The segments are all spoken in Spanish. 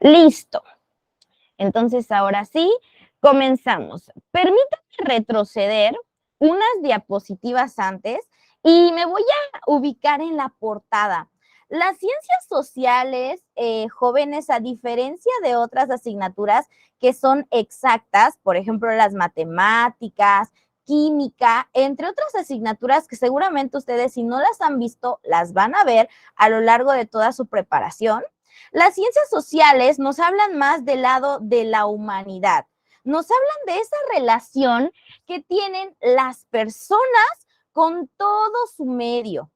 Listo. Entonces, ahora sí, comenzamos. Permítame retroceder unas diapositivas antes y me voy a ubicar en la portada. Las ciencias sociales, jóvenes, a diferencia de otras asignaturas que son exactas, por ejemplo, las matemáticas, química, entre otras asignaturas que seguramente ustedes, si no las han visto, las van a ver a lo largo de toda su preparación. Las ciencias sociales nos hablan más del lado de la humanidad, nos hablan de esa relación que tienen las personas con todo su medio.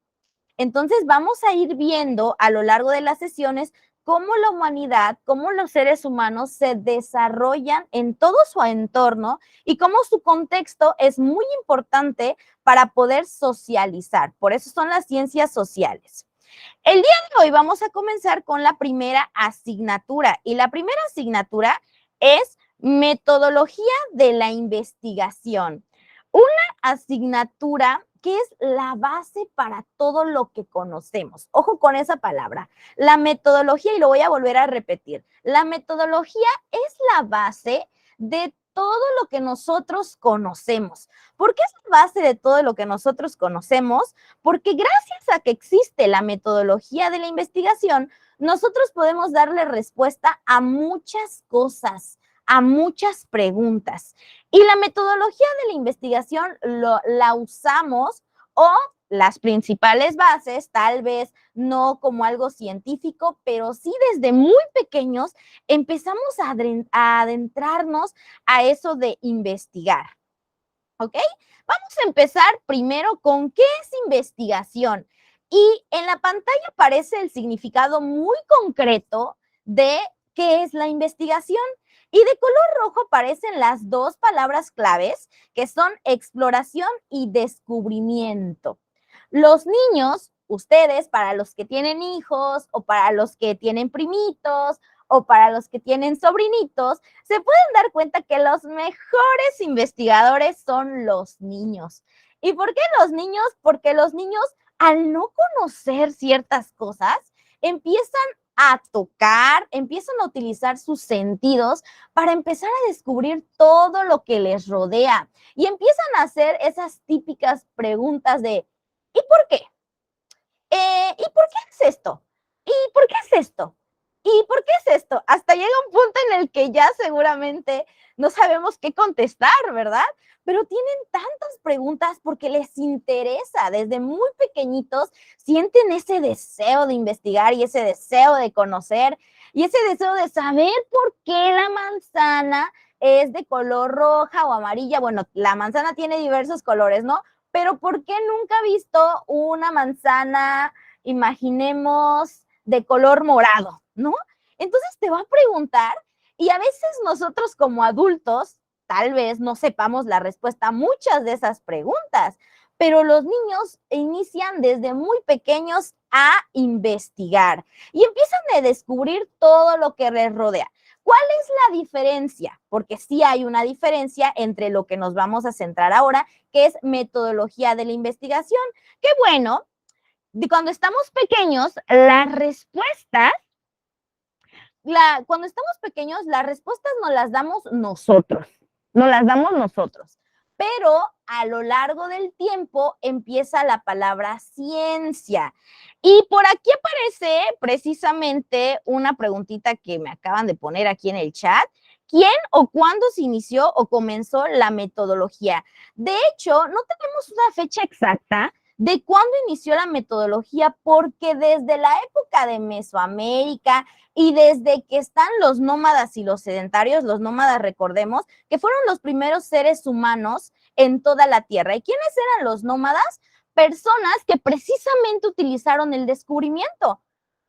Entonces vamos a ir viendo a lo largo de las sesiones cómo la humanidad, cómo los seres humanos se desarrollan en todo su entorno y cómo su contexto es muy importante para poder socializar. Por eso son las ciencias sociales. El día de hoy vamos a comenzar con la primera asignatura y la primera asignatura es metodología de la investigación. Una asignatura que es la base para todo lo que conocemos. Ojo con esa palabra, la metodología, y lo voy a volver a repetir. La metodología es la base de todo lo que nosotros conocemos. ¿Por qué es la base de todo lo que nosotros conocemos? Porque gracias a que existe la metodología de la investigación, nosotros podemos darle respuesta a muchas cosas, a muchas preguntas. Y la metodología de la investigación la usamos o las principales bases, tal vez no como algo científico, pero sí desde muy pequeños empezamos a adentrarnos a eso de investigar. ¿Ok? Vamos a empezar primero con qué es investigación. Y en la pantalla aparece el significado muy concreto de qué es la investigación. Y de color rojo aparecen las dos palabras claves que son exploración y descubrimiento. Los niños, ustedes, para los que tienen hijos o para los que tienen primitos o para los que tienen sobrinitos, se pueden dar cuenta que los mejores investigadores son los niños. ¿Y por qué los niños? Porque los niños, al no conocer ciertas cosas, empiezan a tocar, empiezan a utilizar sus sentidos para empezar a descubrir todo lo que les rodea y empiezan a hacer esas típicas preguntas de ¿y por qué? ¿Y por qué es esto? ¿Y por qué es esto? ¿Y por qué es esto? Hasta llega un punto en el que ya seguramente no sabemos qué contestar, ¿verdad? Pero tienen tantas preguntas porque les interesa, desde muy pequeñitos sienten ese deseo de investigar y ese deseo de conocer y ese deseo de saber por qué la manzana es de color roja o amarilla. Bueno, la manzana tiene diversos colores, ¿no? Pero ¿por qué nunca he visto una manzana, imaginemos, de color morado, ¿no? Entonces te va a preguntar y a veces nosotros como adultos tal vez no sepamos la respuesta a muchas de esas preguntas, pero los niños inician desde muy pequeños a investigar y empiezan a descubrir todo lo que les rodea. ¿Cuál es la diferencia? Porque sí hay una diferencia entre lo que nos vamos a centrar ahora, que es metodología de la investigación. Qué bueno, cuando estamos pequeños, cuando estamos pequeños, las respuestas nos las damos nosotros, pero a lo largo del tiempo empieza la palabra ciencia. Y por aquí aparece precisamente una preguntita que me acaban de poner aquí en el chat. ¿Quién o cuándo se inició o comenzó la metodología? De hecho, no tenemos una fecha exacta de cuándo inició la metodología, porque desde la época de Mesoamérica y desde que están los nómadas y los sedentarios, los nómadas, recordemos, que fueron los primeros seres humanos en toda la Tierra. ¿Y quiénes eran los nómadas? Personas que precisamente utilizaron el descubrimiento.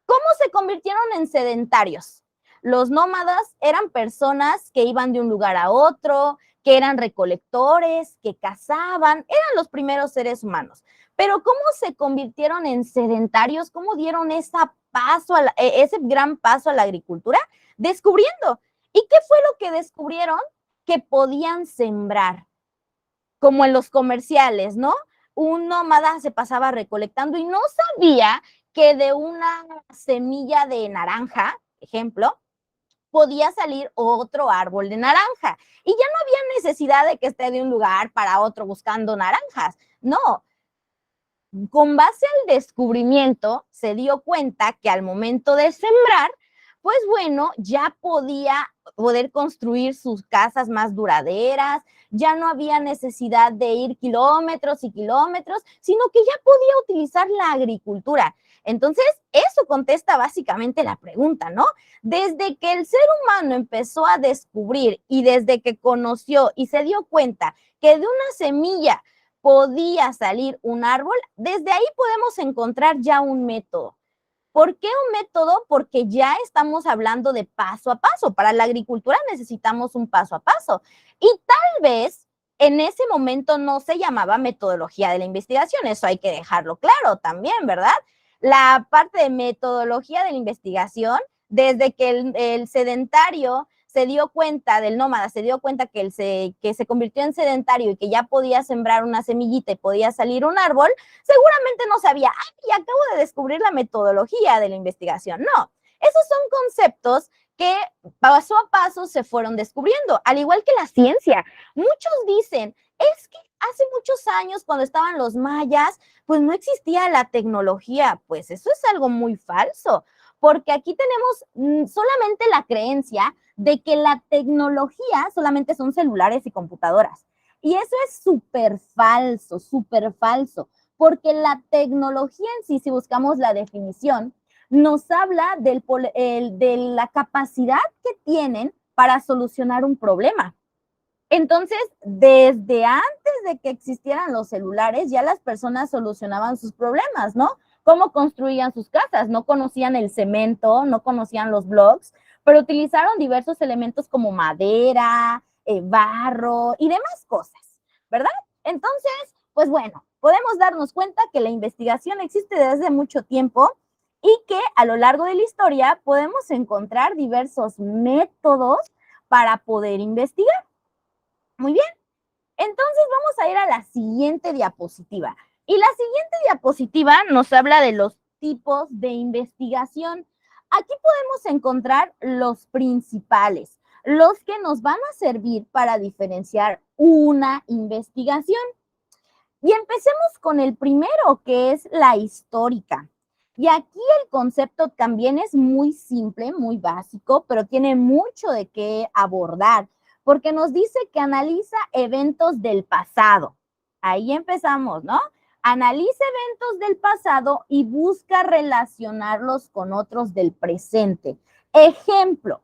¿Cómo se convirtieron en sedentarios? Los nómadas eran personas que iban de un lugar a otro, que eran recolectores, que cazaban, eran los primeros seres humanos. Pero ¿cómo se convirtieron en sedentarios? ¿Cómo dieron ese gran paso a la agricultura? Descubriendo. ¿Y qué fue lo que descubrieron? Que podían sembrar, como en los comerciales, ¿no? Un nómada se pasaba recolectando y no sabía que de una semilla de naranja, ejemplo, podía salir otro árbol de naranja. Y ya no había necesidad de que esté de un lugar para otro buscando naranjas. No, con base al descubrimiento, se dio cuenta que al momento de sembrar, pues bueno, ya podía poder construir sus casas más duraderas, ya no había necesidad de ir kilómetros y kilómetros, sino que ya podía utilizar la agricultura. Entonces, eso contesta básicamente la pregunta, ¿no? Desde que el ser humano empezó a descubrir y desde que conoció y se dio cuenta que de una semilla podía salir un árbol, desde ahí podemos encontrar ya un método. ¿Por qué un método? Porque ya estamos hablando de paso a paso. Para la agricultura necesitamos un paso a paso. Y tal vez en ese momento no se llamaba metodología de la investigación, eso hay que dejarlo claro también, ¿verdad? La parte de metodología de la investigación, desde que el sedentario se dio cuenta, del nómada, se dio cuenta que se convirtió en sedentario y que ya podía sembrar una semillita y podía salir un árbol, seguramente no sabía, y acabo de descubrir la metodología de la investigación. No, esos son conceptos que paso a paso se fueron descubriendo, al igual que la ciencia. Muchos dicen, es que hace muchos años, cuando estaban los mayas, pues no existía la tecnología. Pues eso es algo muy falso, porque aquí tenemos solamente la creencia de que la tecnología solamente son celulares y computadoras. Y eso es súper falso, porque la tecnología en sí, si buscamos la definición, nos habla de la capacidad que tienen para solucionar un problema. Entonces, desde antes de que existieran los celulares, ya las personas solucionaban sus problemas, ¿no? Cómo construían sus casas, no conocían el cemento, no conocían los blogs, pero utilizaron diversos elementos como madera, barro y demás cosas, ¿verdad? Entonces, pues bueno, podemos darnos cuenta que la investigación existe desde mucho tiempo y que a lo largo de la historia podemos encontrar diversos métodos para poder investigar. Muy bien, entonces vamos a ir a la siguiente diapositiva. Y la siguiente diapositiva nos habla de los tipos de investigación. Aquí podemos encontrar los principales, los que nos van a servir para diferenciar una investigación. Y empecemos con el primero, que es la histórica. Y aquí el concepto también es muy simple, muy básico, pero tiene mucho de qué abordar, porque nos dice que analiza eventos del pasado. Ahí empezamos, ¿no? Analiza eventos del pasado y busca relacionarlos con otros del presente. Ejemplo,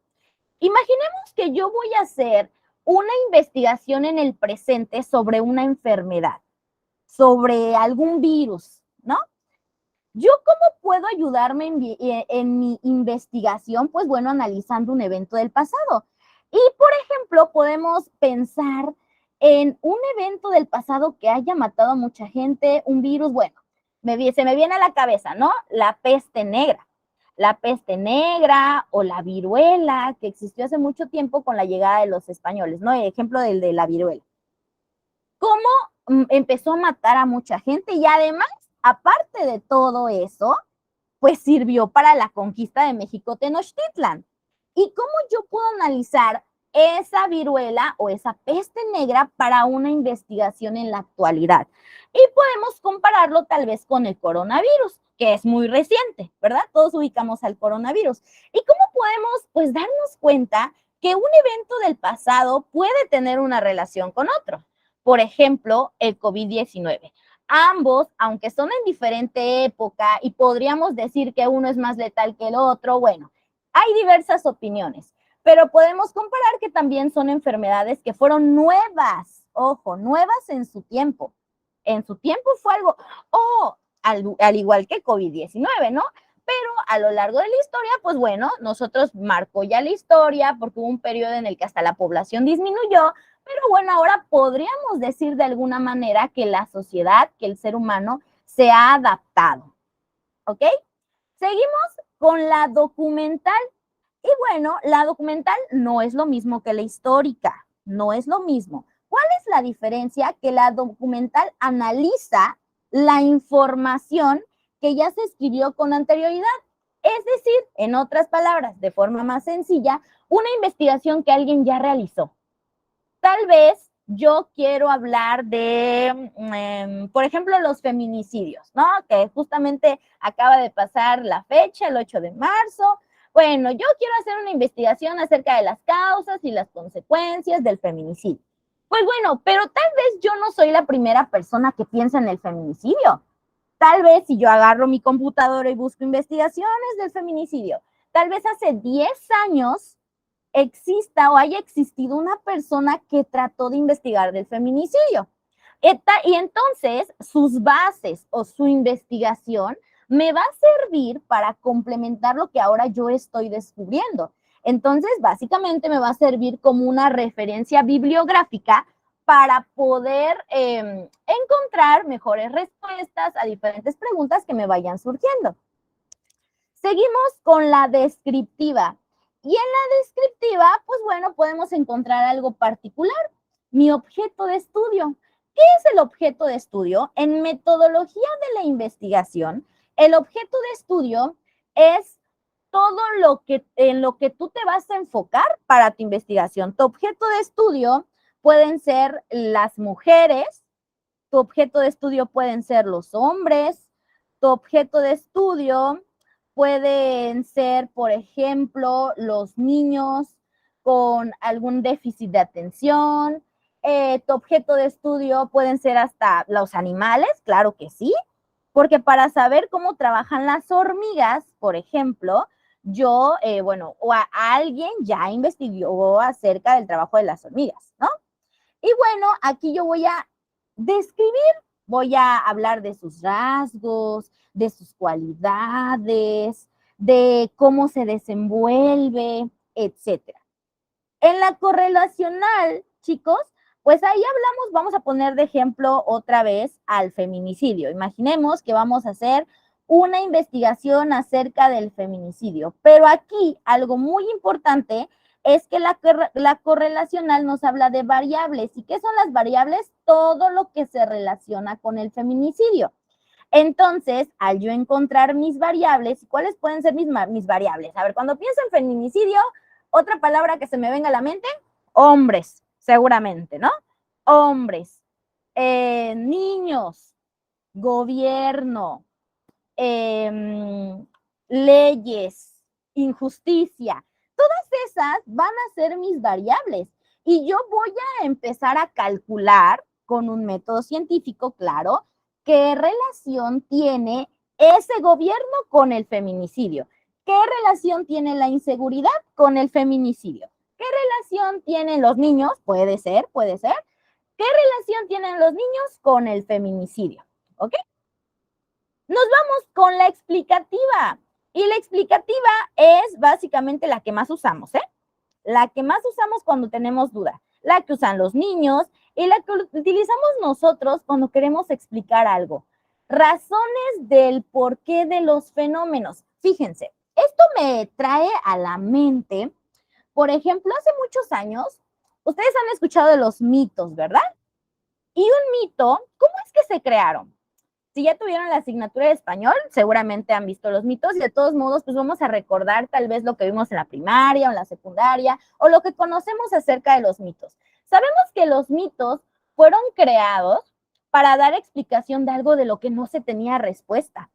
imaginemos que yo voy a hacer una investigación en el presente sobre una enfermedad, sobre algún virus, ¿no? ¿Yo cómo puedo ayudarme en mi investigación? Pues bueno, analizando un evento del pasado. Y, por ejemplo, podemos pensar en un evento del pasado que haya matado a mucha gente, un virus, bueno, se me viene a la cabeza, ¿no? La peste negra. La peste negra o la viruela, que existió hace mucho tiempo con la llegada de los españoles, ¿no? El ejemplo del de la viruela. ¿Cómo empezó a matar a mucha gente? Y además, aparte de todo eso, pues sirvió para la conquista de México Tenochtitlan. ¿Y cómo yo puedo analizar esa viruela o esa peste negra para una investigación en la actualidad? Y podemos compararlo tal vez con el coronavirus, que es muy reciente, ¿verdad? Todos ubicamos al coronavirus. ¿Y cómo podemos, pues, darnos cuenta que un evento del pasado puede tener una relación con otro? Por ejemplo, el COVID-19. Ambos, aunque son en diferente época y podríamos decir que uno es más letal que el otro, bueno, hay diversas opiniones, pero podemos comparar que también son enfermedades que fueron nuevas, ojo, nuevas en su tiempo. En su tiempo fue algo, al igual que COVID-19, ¿no? Pero a lo largo de la historia, pues bueno, nosotros marcó ya la historia porque hubo un periodo en el que hasta la población disminuyó, pero bueno, ahora podríamos decir de alguna manera que la sociedad, que el ser humano se ha adaptado, ¿ok? Seguimos con la documental. Y bueno, la documental no es lo mismo que la histórica, no es lo mismo. ¿Cuál es la diferencia? Que la documental analiza la información que ya se escribió con anterioridad. Es decir, en otras palabras, de forma más sencilla, una investigación que alguien ya realizó. Tal vez yo quiero hablar de, por ejemplo, los feminicidios, ¿no? Que justamente acaba de pasar la fecha, el 8 de marzo. Bueno, yo quiero hacer una investigación acerca de las causas y las consecuencias del feminicidio. Pues bueno, pero tal vez yo no soy la primera persona que piensa en el feminicidio. Tal vez si yo agarro mi computadora y busco investigaciones del feminicidio, tal vez hace 10 años exista o haya existido una persona que trató de investigar del feminicidio. Y entonces sus bases o su investigación me va a servir para complementar lo que ahora yo estoy descubriendo. Entonces, básicamente me va a servir como una referencia bibliográfica para poder encontrar mejores respuestas a diferentes preguntas que me vayan surgiendo. Seguimos con la descriptiva. Y en la descriptiva, pues bueno, podemos encontrar algo particular. Mi objeto de estudio. ¿Qué es el objeto de estudio? En metodología de la investigación, el objeto de estudio es todo en lo que tú te vas a enfocar para tu investigación. Tu objeto de estudio pueden ser las mujeres, tu objeto de estudio pueden ser los hombres, tu objeto de estudio pueden ser, por ejemplo, los niños con algún déficit de atención. Tu objeto de estudio pueden ser hasta los animales, claro que sí, porque para saber cómo trabajan las hormigas, por ejemplo, yo, o alguien ya investigó acerca del trabajo de las hormigas, ¿no? Y bueno, aquí yo voy a describir, voy a hablar de sus rasgos, de sus cualidades, de cómo se desenvuelve, etcétera. En la correlacional, chicos, pues ahí hablamos, vamos a poner de ejemplo otra vez al feminicidio. Imaginemos que vamos a hacer una investigación acerca del feminicidio, pero aquí algo muy importante es que la correlacional nos habla de variables. ¿Y qué son las variables? Todo lo que se relaciona con el feminicidio. Entonces, al yo encontrar mis variables, ¿cuáles pueden ser mis variables? A ver, cuando pienso en feminicidio, otra palabra que se me venga a la mente, hombres, seguramente, ¿no? Hombres, niños, gobierno, leyes, injusticia, todas esas van a ser mis variables y yo voy a empezar a calcular con un método científico, claro, qué relación tiene ese gobierno con el feminicidio, qué relación tiene la inseguridad con el feminicidio, qué relación tienen los niños, puede ser, qué relación tienen los niños con el feminicidio, ¿ok? Nos vamos con la explicativa. Y la explicativa es básicamente la que más usamos, ¿eh? La que más usamos cuando tenemos duda, la que usan los niños y la que utilizamos nosotros cuando queremos explicar algo. Razones del porqué de los fenómenos. Fíjense, esto me trae a la mente, por ejemplo, hace muchos años, ustedes han escuchado de los mitos, ¿verdad? Y un mito, ¿cómo es que se crearon? Si ya tuvieron la asignatura de español, seguramente han visto los mitos y de todos modos, pues vamos a recordar tal vez lo que vimos en la primaria o en la secundaria o lo que conocemos acerca de los mitos. Sabemos que los mitos fueron creados para dar explicación de algo de lo que no se tenía respuesta.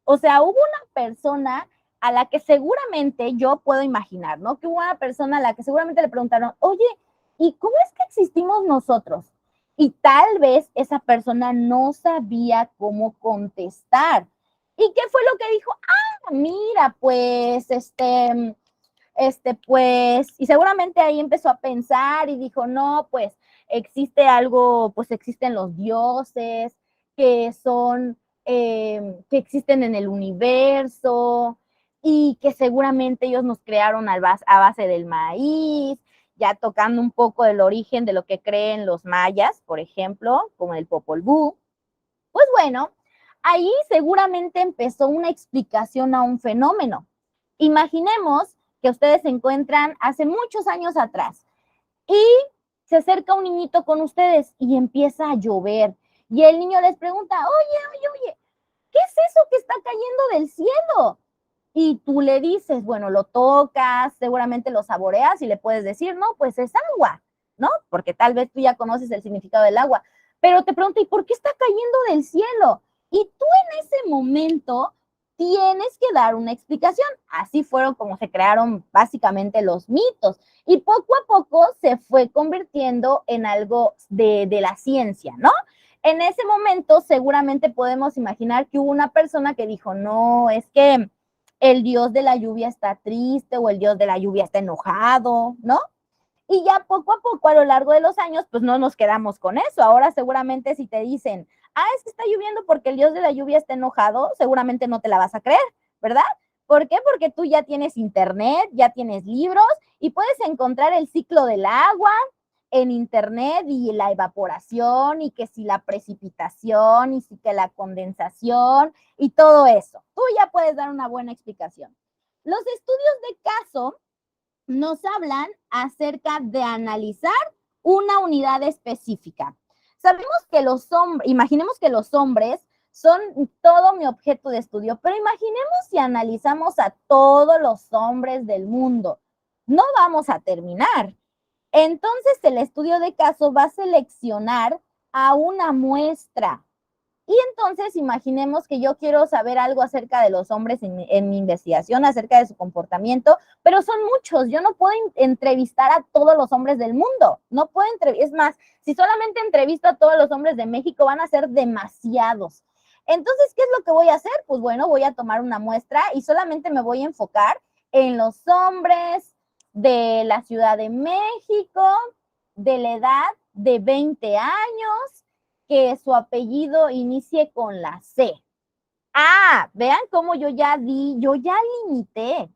O sea, hubo una persona a la que seguramente yo puedo imaginar, ¿no? Que hubo una persona a la que seguramente le preguntaron, oye, ¿y cómo es que existimos nosotros? Y tal vez esa persona no sabía cómo contestar. ¿Y qué fue lo que dijo? Ah, mira, pues, pues, y seguramente ahí empezó a pensar y dijo, no, pues, existe algo, pues existen los dioses, que son, que existen en el universo y que seguramente ellos nos crearon a base del maíz, ya tocando un poco del origen de lo que creen los mayas, por ejemplo, como el Popol Vuh. Pues bueno, ahí seguramente empezó una explicación a un fenómeno. Imaginemos que ustedes se encuentran hace muchos años atrás y se acerca un niñito con ustedes y empieza a llover. Y el niño les pregunta, oye, ¿qué es eso que está cayendo del cielo? y tú le dices, bueno, lo tocas, seguramente lo saboreas y le puedes decir, no, pues es agua, ¿no? Porque tal vez tú ya conoces el significado del agua, pero te pregunta, ¿y por qué está cayendo del cielo? Y tú en ese momento tienes que dar una explicación. Así fueron como se crearon básicamente los mitos. Y poco a poco se fue convirtiendo en algo de la ciencia, ¿no? En ese momento seguramente podemos imaginar que hubo una persona que dijo, no, es que el dios de la lluvia está triste o el dios de la lluvia está enojado, ¿no? Y ya poco a poco, a lo largo de los años, pues no nos quedamos con eso. Ahora seguramente si te dicen, es que está lloviendo porque el dios de la lluvia está enojado, seguramente no te la vas a creer, ¿verdad? ¿Por qué? Porque tú ya tienes internet, ya tienes libros y puedes encontrar el ciclo del agua en internet y la evaporación y que si la precipitación y si que la condensación y todo eso. Tú ya puedes dar una buena explicación. Los estudios de caso nos hablan acerca de analizar una unidad específica. Sabemos que los hombres, imaginemos que los hombres son todo mi objeto de estudio, pero imaginemos si analizamos a todos los hombres del mundo. No vamos a terminar. Entonces el estudio de caso va a seleccionar a una muestra. Y entonces imaginemos que yo quiero saber algo acerca de los hombres en mi investigación, acerca de su comportamiento, pero son muchos. Yo no puedo entrevistar a todos los hombres del mundo. No puedo entrevistar. Es más, si solamente entrevisto a todos los hombres de México, van a ser demasiados. Entonces, ¿qué es lo que voy a hacer? Pues bueno, voy a tomar una muestra y solamente me voy a enfocar en los hombres de la Ciudad de México, de la edad de 20 años, que su apellido inicie con la C. Vean cómo yo ya limité.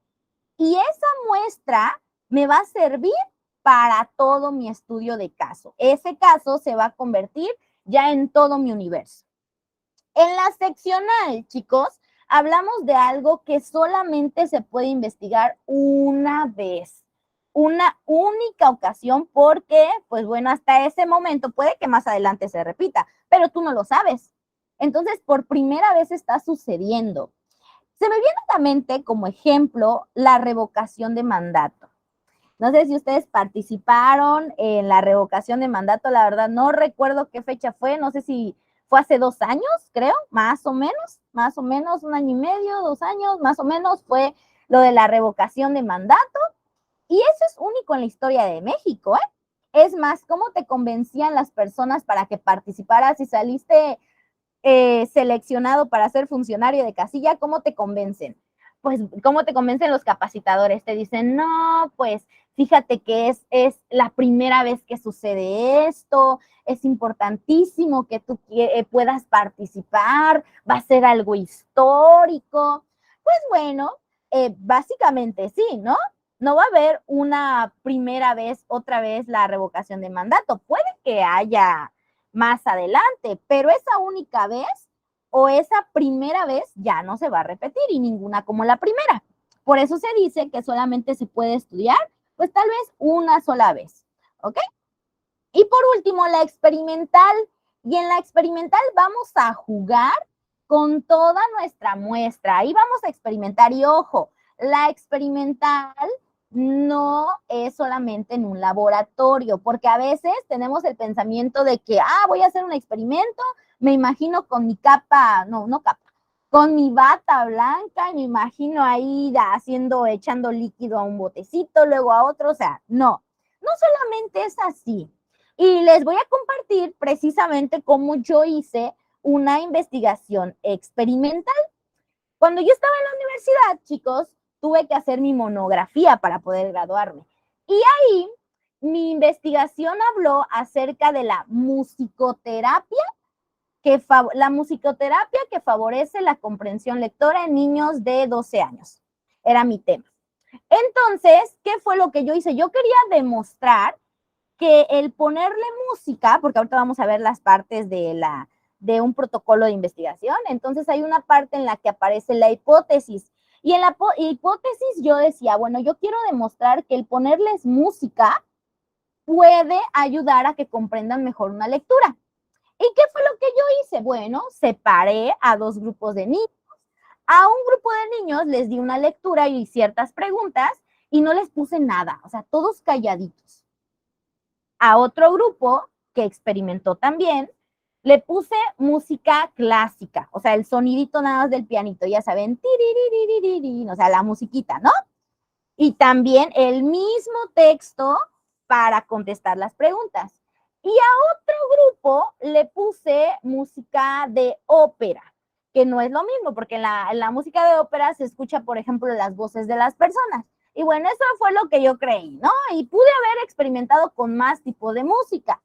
Y esa muestra me va a servir para todo mi estudio de caso. Ese caso se va a convertir ya en todo mi universo. En la seccional, chicos, hablamos de algo que solamente se puede investigar una vez, una única ocasión, porque, pues bueno, hasta ese momento puede que más adelante se repita, pero tú no lo sabes. Entonces, por primera vez está sucediendo. Se me viene a la mente como ejemplo la revocación de mandato. No sé si ustedes participaron en la revocación de mandato, la verdad no recuerdo qué fecha fue, no sé si fue hace 2 años, creo, más o menos, 1 año y medio, 2 años, más o menos fue lo de la revocación de mandato. Y eso es único en la historia de México, ¿eh? Es más, ¿cómo te convencían las personas para que participaras y saliste seleccionado para ser funcionario de casilla? ¿Cómo te convencen? Pues, ¿cómo te convencen los capacitadores? Te dicen, no, pues, fíjate que es la primera vez que sucede esto, es importantísimo que tú puedas participar, va a ser algo histórico. Pues bueno, básicamente sí, ¿no? No va a haber una primera vez, otra vez la revocación de mandato. Puede que haya más adelante, pero esa única vez o esa primera vez ya no se va a repetir y ninguna como la primera. Por eso se dice que solamente se puede estudiar, pues tal vez una sola vez, ¿ok? Y por último, la experimental. Y en la experimental vamos a jugar con toda nuestra muestra. Ahí vamos a experimentar y ojo, la experimental no es solamente en un laboratorio, porque a veces tenemos el pensamiento de que, voy a hacer un experimento, me imagino con mi capa, no capa, con mi bata blanca y me imagino ahí echando líquido a un botecito, luego a otro, o sea, no solamente es así. Y les voy a compartir precisamente cómo yo hice una investigación experimental. Cuando yo estaba en la universidad, chicos, tuve que hacer mi monografía para poder graduarme. Y ahí mi investigación habló acerca de la musicoterapia que favorece la comprensión lectora en niños de 12 años. Era mi tema. Entonces, ¿qué fue lo que yo hice? Yo quería demostrar que el ponerle música, porque ahorita vamos a ver las partes de un protocolo de investigación, entonces hay una parte en la que aparece la hipótesis. Y en la hipótesis yo decía, bueno, yo quiero demostrar que el ponerles música puede ayudar a que comprendan mejor una lectura. ¿Y qué fue lo que yo hice? Bueno, separé a 2 grupos de niños. A un grupo de niños les di una lectura y ciertas preguntas y no les puse nada, o sea, todos calladitos. A otro grupo que experimentó también, le puse música clásica, o sea, el sonidito nada más del pianito, ya saben, o sea, la musiquita, ¿no? Y también el mismo texto para contestar las preguntas. Y a otro grupo le puse música de ópera, que no es lo mismo, porque en la música de ópera se escucha, por ejemplo, las voces de las personas. Y bueno, eso fue lo que yo creí, ¿no? Y pude haber experimentado con más tipo de música.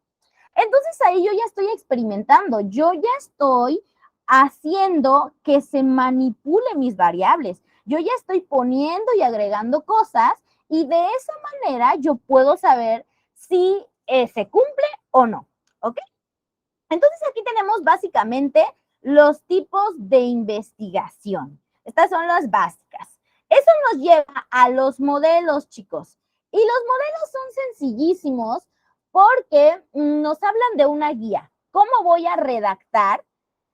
Entonces ahí yo ya estoy experimentando, yo ya estoy haciendo que se manipule mis variables. Yo ya estoy poniendo y agregando cosas y de esa manera yo puedo saber si se cumple o no. ¿Ok? Entonces aquí tenemos básicamente los tipos de investigación. Estas son las básicas. Eso nos lleva a los modelos, chicos. Y los modelos son sencillísimos porque nos hablan de una guía. ¿Cómo voy a redactar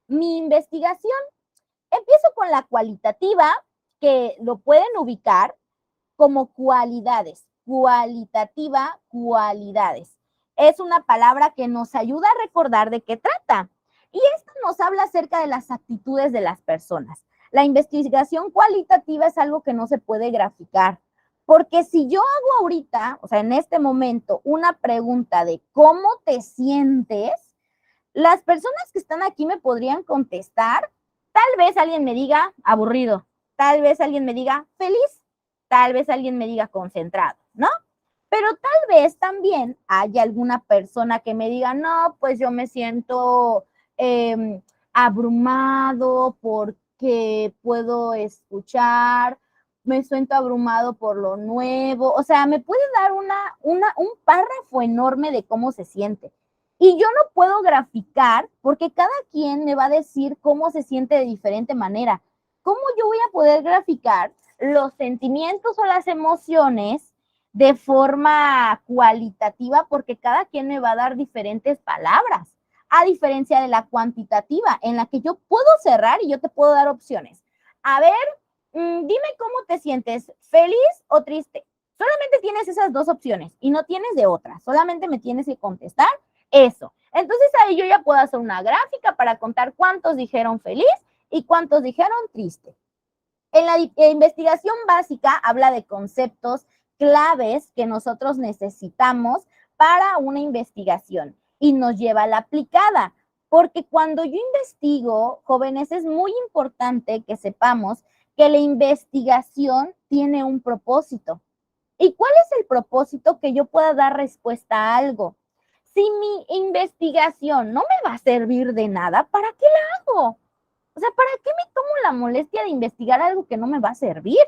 mi investigación? Empiezo con la cualitativa, que lo pueden ubicar como cualidades. Cualitativa, cualidades. Es una palabra que nos ayuda a recordar de qué trata. Y esto nos habla acerca de las actitudes de las personas. La investigación cualitativa es algo que no se puede graficar, porque si yo hago ahorita, o sea, en este momento, una pregunta de cómo te sientes, las personas que están aquí me podrían contestar. Tal vez alguien me diga aburrido, tal vez alguien me diga feliz, tal vez alguien me diga concentrado, ¿no? Pero tal vez también haya alguna persona que me diga, no, pues yo me siento abrumado porque puedo escuchar, me siento abrumado por lo nuevo, o sea, me puede dar un párrafo enorme de cómo se siente. Y yo no puedo graficar porque cada quien me va a decir cómo se siente de diferente manera. ¿Cómo yo voy a poder graficar los sentimientos o las emociones de forma cualitativa? Porque cada quien me va a dar diferentes palabras, a diferencia de la cuantitativa, en la que yo puedo cerrar y yo te puedo dar opciones. A ver, dime cómo te sientes, feliz o triste. Solamente tienes esas dos opciones y no tienes de otra. Solamente me tienes que contestar eso. Entonces ahí yo ya puedo hacer una gráfica para contar cuántos dijeron feliz y cuántos dijeron triste. En la investigación básica habla de conceptos claves que nosotros necesitamos para una investigación y nos lleva a la aplicada. Porque cuando yo investigo, jóvenes, es muy importante que sepamos que la investigación tiene un propósito. ¿Y cuál es el propósito? Que yo pueda dar respuesta a algo. Si mi investigación no me va a servir de nada, ¿para qué la hago? O sea, ¿para qué me tomo la molestia de investigar algo que no me va a servir?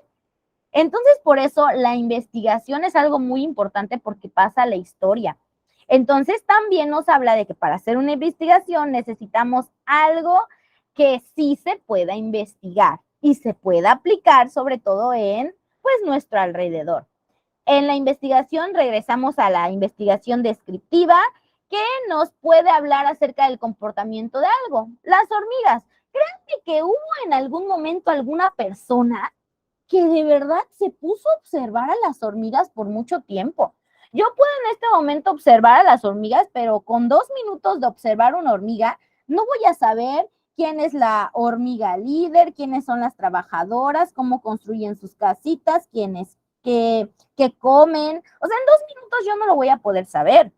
Entonces, por eso la investigación es algo muy importante porque pasa a la historia. Entonces, también nos habla de que para hacer una investigación necesitamos algo que sí se pueda investigar y se pueda aplicar, sobre todo en, pues, nuestro alrededor. En la investigación regresamos a la investigación descriptiva, que nos puede hablar acerca del comportamiento de algo. Las hormigas. Créanme que hubo en algún momento alguna persona que de verdad se puso a observar a las hormigas por mucho tiempo. Yo puedo en este momento observar a las hormigas, pero con 2 minutos de observar una hormiga, no voy a saber quién es la hormiga líder, quiénes son las trabajadoras, cómo construyen sus casitas, quiénes que comen. O sea, en 2 minutos yo no lo voy a poder saber.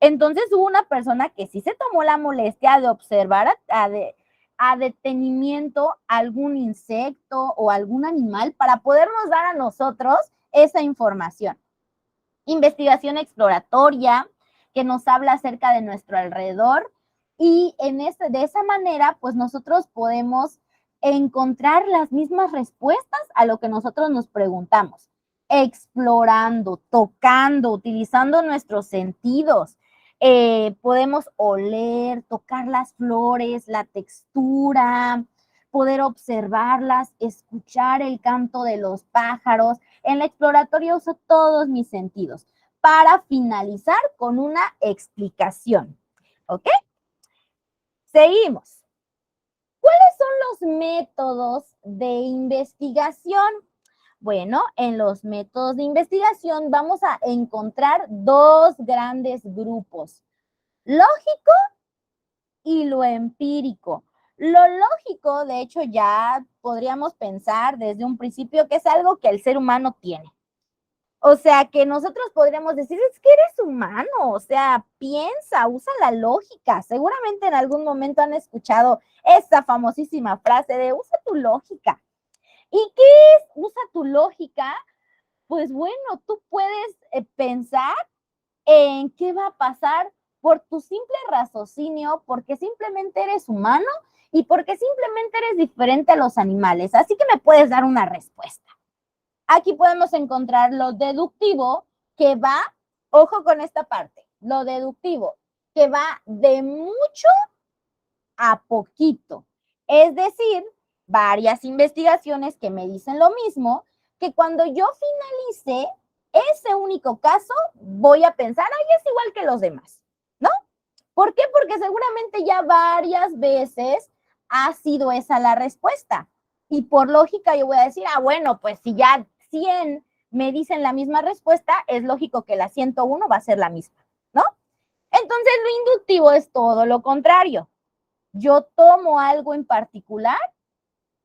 Entonces hubo una persona que sí se tomó la molestia de observar a detenimiento algún insecto o algún animal para podernos dar a nosotros esa información. Investigación exploratoria que nos habla acerca de nuestro alrededor y de esa manera pues nosotros podemos encontrar las mismas respuestas a lo que nosotros nos preguntamos, explorando, tocando, utilizando nuestros sentidos. Podemos oler, tocar las flores, la textura, poder observarlas, escuchar el canto de los pájaros. En la exploratoria uso todos mis sentidos para finalizar con una explicación. ¿Ok? Seguimos. ¿Cuáles son los métodos de investigación? Bueno, en los métodos de investigación vamos a encontrar dos grandes grupos, lógico y lo empírico. Lo lógico, de hecho, ya podríamos pensar desde un principio que es algo que el ser humano tiene. O sea, que nosotros podríamos decir, es que eres humano, o sea, piensa, usa la lógica. Seguramente en algún momento han escuchado esa famosísima frase de usa tu lógica. ¿Y qué es usa tu lógica? Pues bueno, tú puedes pensar en qué va a pasar por tu simple raciocinio, porque simplemente eres humano y porque simplemente eres diferente a los animales. Así que me puedes dar una respuesta. Aquí podemos encontrar lo deductivo, que va, ojo con esta parte, lo deductivo, que va de mucho a poquito. Es decir, varias investigaciones que me dicen lo mismo, que cuando yo finalice ese único caso, voy a pensar, ay, es igual que los demás, ¿no? ¿Por qué? Porque seguramente ya varias veces ha sido esa la respuesta. Y por lógica yo voy a decir, ah, bueno, pues si ya 100 me dicen la misma respuesta, es lógico que la 101 va a ser la misma, ¿no? Entonces lo inductivo es todo lo contrario. Yo tomo algo en particular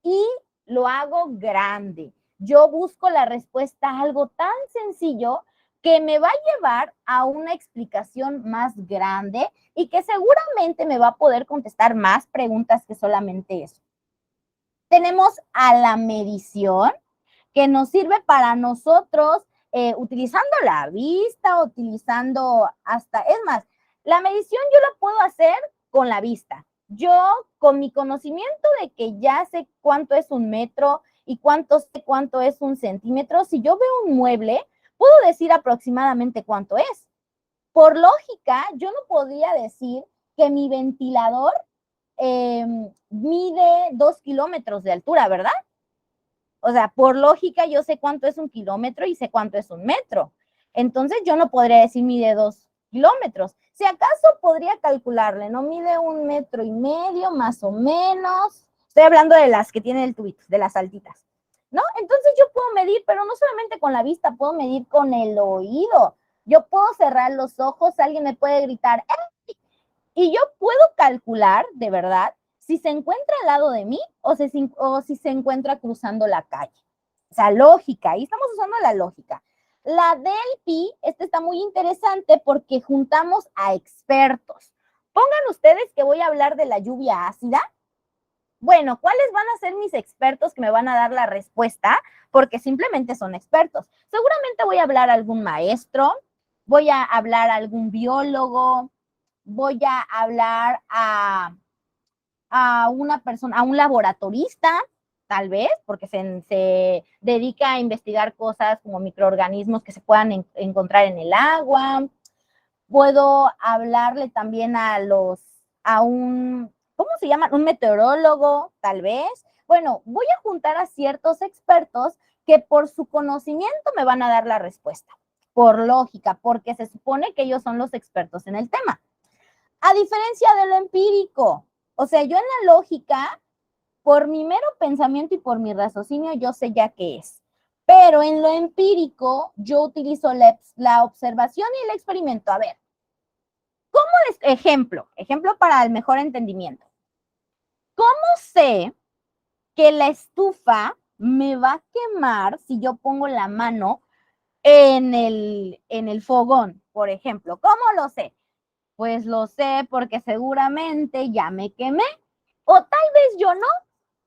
y lo hago grande. Yo busco la respuesta a algo tan sencillo que me va a llevar a una explicación más grande y que seguramente me va a poder contestar más preguntas que solamente eso. Tenemos a la medición, que nos sirve para nosotros utilizando la vista, utilizando hasta, es más, la medición yo la puedo hacer con la vista. Yo, con mi conocimiento de que ya sé cuánto es un metro y cuánto es un centímetro, si yo veo un mueble, puedo decir aproximadamente cuánto es. Por lógica, yo no podría decir que mi ventilador mide 2 kilómetros de altura, ¿verdad? O sea, por lógica, yo sé cuánto es un kilómetro y sé cuánto es un metro. Entonces, yo no podría decir mide 2 kilómetros. Si acaso podría calcularle, ¿no? Mide 1,5 metros, más o menos. Estoy hablando de las que tienen el tubito, de las altitas, ¿no? Entonces, yo puedo medir, pero no solamente con la vista, puedo medir con el oído. Yo puedo cerrar los ojos, alguien me puede gritar, ¡eh! Y yo puedo calcular, de verdad, si se encuentra al lado de mí o si se encuentra cruzando la calle. O sea, lógica, ahí estamos usando la lógica. La del pi, está muy interesante porque juntamos a expertos. Pongan ustedes que voy a hablar de la lluvia ácida. Bueno, ¿cuáles van a ser mis expertos que me van a dar la respuesta? Porque simplemente son expertos. Seguramente voy a hablar a algún maestro, voy a hablar a algún biólogo, voy a hablar a una persona, a un laboratorista, tal vez, porque se dedica a investigar cosas como microorganismos que se puedan encontrar en el agua. Puedo hablarle también a un, ¿cómo se llama? Un meteorólogo, tal vez. Bueno, voy a juntar a ciertos expertos que por su conocimiento me van a dar la respuesta, por lógica, porque se supone que ellos son los expertos en el tema. A diferencia de lo empírico, o sea, yo en la lógica, por mi mero pensamiento y por mi raciocinio, yo sé ya qué es. Pero en lo empírico, yo utilizo la observación y el experimento. A ver, ¿cómo es? Ejemplo para el mejor entendimiento. ¿Cómo sé que la estufa me va a quemar si yo pongo la mano en el fogón, por ejemplo? ¿Cómo lo sé? Pues lo sé porque seguramente ya me quemé. O tal vez yo no,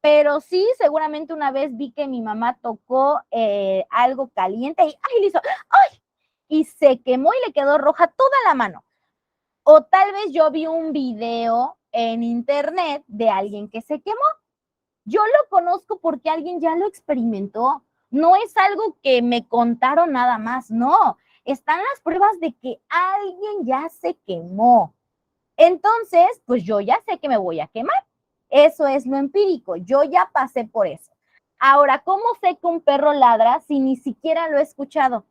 pero sí, seguramente una vez vi que mi mamá tocó algo caliente y ¡ay! Le hizo ¡ay! Y se quemó y le quedó roja toda la mano. O tal vez yo vi un video en internet de alguien que se quemó. Yo lo conozco porque alguien ya lo experimentó. No es algo que me contaron nada más, no. Están las pruebas de que alguien ya se quemó. Entonces, pues yo ya sé que me voy a quemar. Eso es lo empírico. Yo ya pasé por eso. Ahora, ¿cómo sé que un perro ladra si ni siquiera lo he escuchado?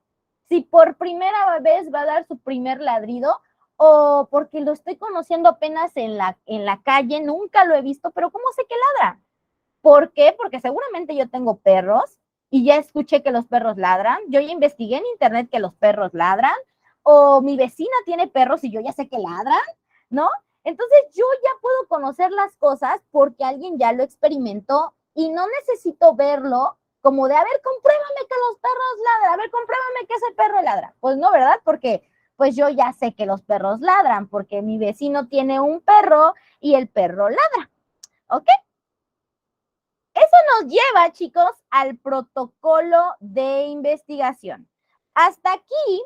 Si por primera vez va a dar su primer ladrido, o porque lo estoy conociendo apenas en la calle, nunca lo he visto, pero ¿cómo sé que ladra? ¿Por qué? Porque seguramente yo tengo perros y ya escuché que los perros ladran, yo ya investigué en internet que los perros ladran, o mi vecina tiene perros y yo ya sé que ladran, ¿no? Entonces yo ya puedo conocer las cosas porque alguien ya lo experimentó y no necesito verlo como de, a ver, compruébame que los perros ladran, a ver, compruébame que ese perro ladra. Pues no, ¿verdad? Porque pues yo ya sé que los perros ladran porque mi vecino tiene un perro y el perro ladra, ¿ok? Eso nos lleva, chicos, al protocolo de investigación. Hasta aquí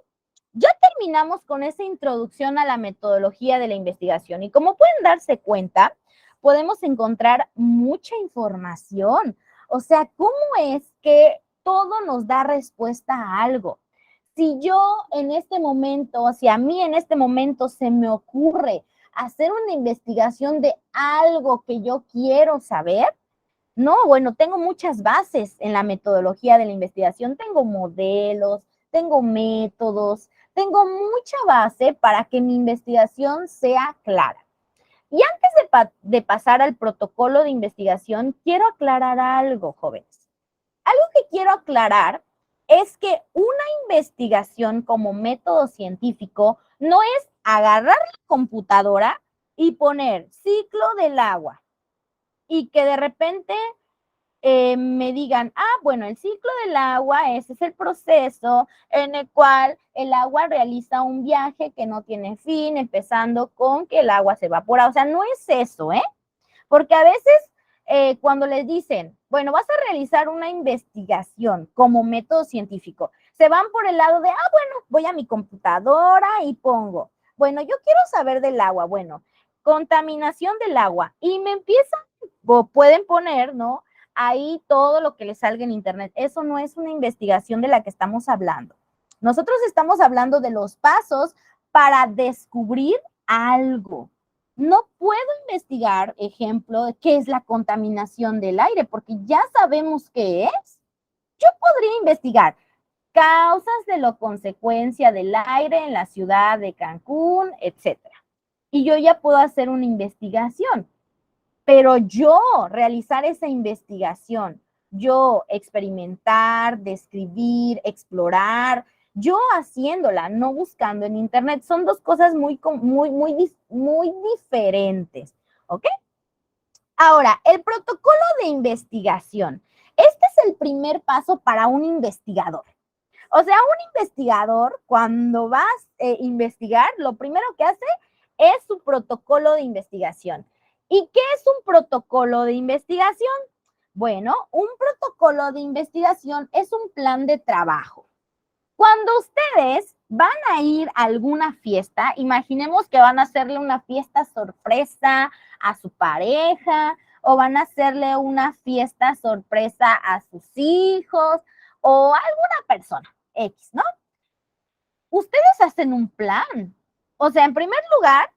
ya terminamos con esa introducción a la metodología de la investigación y como pueden darse cuenta, podemos encontrar mucha información. O sea, ¿cómo es que todo nos da respuesta a algo? Si yo en este momento, o si a mí en este momento se me ocurre hacer una investigación de algo que yo quiero saber, no, bueno, tengo muchas bases en la metodología de la investigación, tengo modelos, tengo métodos, tengo mucha base para que mi investigación sea clara. Y antes de pasar al protocolo de investigación, quiero aclarar algo, jóvenes. Algo que quiero aclarar es que una investigación como método científico no es agarrar la computadora y poner ciclo del agua y que de repente me digan, bueno, el ciclo del agua, ese es el proceso en el cual el agua realiza un viaje que no tiene fin, empezando con que el agua se evapora. O sea, no es eso, ¿eh? Porque a veces cuando les dicen, bueno, vas a realizar una investigación como método científico, se van por el lado de, bueno, voy a mi computadora y pongo, bueno, yo quiero saber del agua, bueno, contaminación del agua, y me empiezan, o pueden poner, ¿no? Ahí todo lo que les salga en internet. Eso no es una investigación de la que estamos hablando. Nosotros estamos hablando de los pasos para descubrir algo. No puedo investigar, ejemplo, de qué es la contaminación del aire, porque ya sabemos qué es. Yo podría investigar causas de la consecuencia del aire en la ciudad de Cancún, etcétera. Y yo ya puedo hacer una investigación. Pero yo realizar esa investigación, yo experimentar, describir, explorar, yo haciéndola, no buscando en internet, son dos cosas muy diferentes, ¿ok? Ahora, el protocolo de investigación. Este es el primer paso para un investigador. O sea, un investigador, cuando vas a investigar, lo primero que hace es su protocolo de investigación. ¿Y qué es un protocolo de investigación? Bueno, un protocolo de investigación es un plan de trabajo. Cuando ustedes van a ir a alguna fiesta, imaginemos que van a hacerle una fiesta sorpresa a su pareja o van a hacerle una fiesta sorpresa a sus hijos o a alguna persona X, ¿no? Ustedes hacen un plan. O sea, en primer lugar,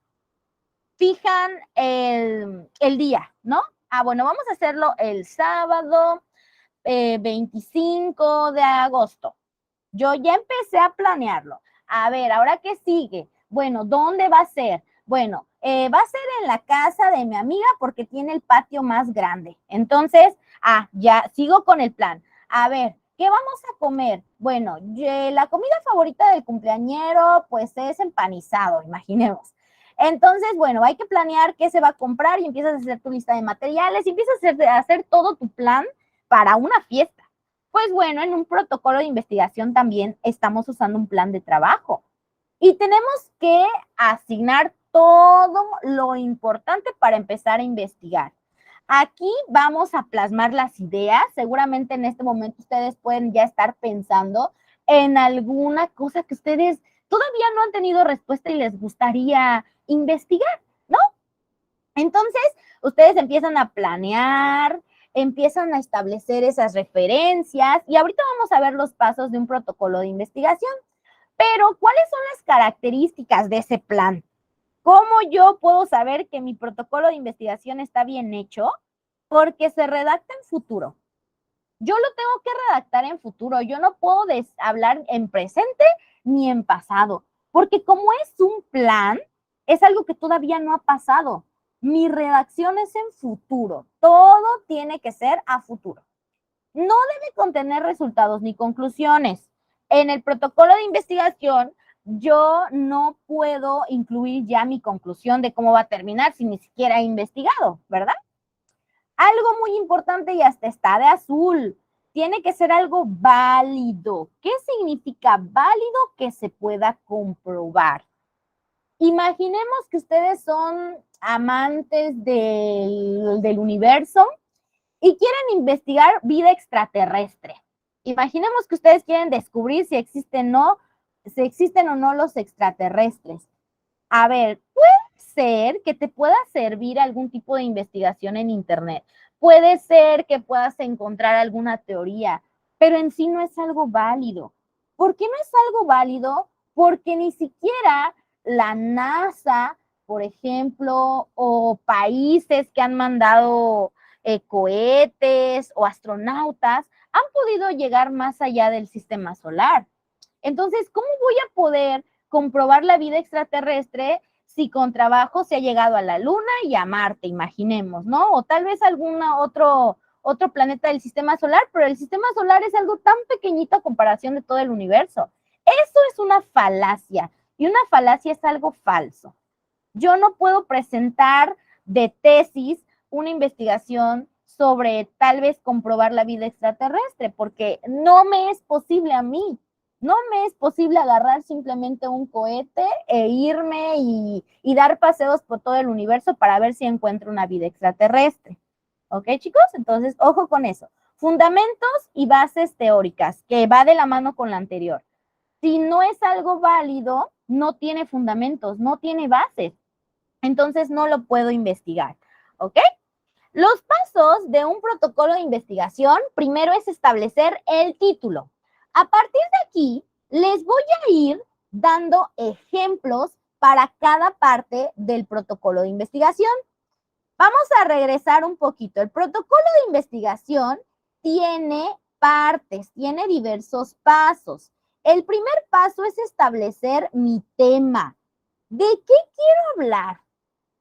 fijan el día, ¿no? Bueno, vamos a hacerlo el sábado 25 de agosto. Yo ya empecé a planearlo. A ver, ¿ahora qué sigue? Bueno, ¿dónde va a ser? Bueno, va a ser en la casa de mi amiga porque tiene el patio más grande. Entonces, ya sigo con el plan. A ver, ¿qué vamos a comer? Bueno, la comida favorita del cumpleañero, pues es empanizado, imaginemos. Entonces, bueno, hay que planear qué se va a comprar y empiezas a hacer tu lista de materiales y empiezas a hacer todo tu plan para una fiesta. Pues bueno, en un protocolo de investigación también estamos usando un plan de trabajo y tenemos que asignar todo lo importante para empezar a investigar. Aquí vamos a plasmar las ideas. Seguramente en este momento ustedes pueden ya estar pensando en alguna cosa que ustedes todavía no han tenido respuesta y les gustaría investigar, ¿no? Entonces, ustedes empiezan a planear, empiezan a establecer esas referencias y ahorita vamos a ver los pasos de un protocolo de investigación. Pero, ¿cuáles son las características de ese plan? ¿Cómo yo puedo saber que mi protocolo de investigación está bien hecho? Porque se redacta en futuro. Yo lo tengo que redactar en futuro. Yo no puedo hablar en presente ni en pasado. Porque como es un plan, es algo que todavía no ha pasado. Mi redacción es en futuro. Todo tiene que ser a futuro. No debe contener resultados ni conclusiones. En el protocolo de investigación, yo no puedo incluir ya mi conclusión de cómo va a terminar si ni siquiera he investigado, ¿verdad? Algo muy importante y hasta está de azul. Tiene que ser algo válido. ¿Qué significa válido? Que se pueda comprobar. Imaginemos que ustedes son amantes del universo y quieren investigar vida extraterrestre. Imaginemos que ustedes quieren descubrir si existen o no los extraterrestres. A ver, puede ser que te pueda servir algún tipo de investigación en Internet. Puede ser que puedas encontrar alguna teoría, pero en sí no es algo válido. ¿Por qué no es algo válido? Porque ni siquiera la NASA, por ejemplo, o países que han mandado cohetes o astronautas, han podido llegar más allá del sistema solar. Entonces, ¿cómo voy a poder comprobar la vida extraterrestre si con trabajo se ha llegado a la Luna y a Marte, imaginemos, ¿no? O tal vez algún otro planeta del sistema solar, pero el sistema solar es algo tan pequeñito a comparación de todo el universo. Eso es una falacia y una falacia es algo falso. Yo no puedo presentar de tesis una investigación sobre tal vez comprobar la vida extraterrestre, porque no me es posible a mí. No me es posible agarrar simplemente un cohete e irme y dar paseos por todo el universo para ver si encuentro una vida extraterrestre. ¿Ok, chicos? Entonces, ojo con eso. Fundamentos y bases teóricas, que va de la mano con la anterior. Si no es algo válido, no tiene fundamentos, no tiene bases. Entonces, no lo puedo investigar. ¿Ok? Los pasos de un protocolo de investigación, primero es establecer el título. A partir de aquí, les voy a ir dando ejemplos para cada parte del protocolo de investigación. Vamos a regresar un poquito. El protocolo de investigación tiene partes, tiene diversos pasos. El primer paso es establecer mi tema. ¿De qué quiero hablar?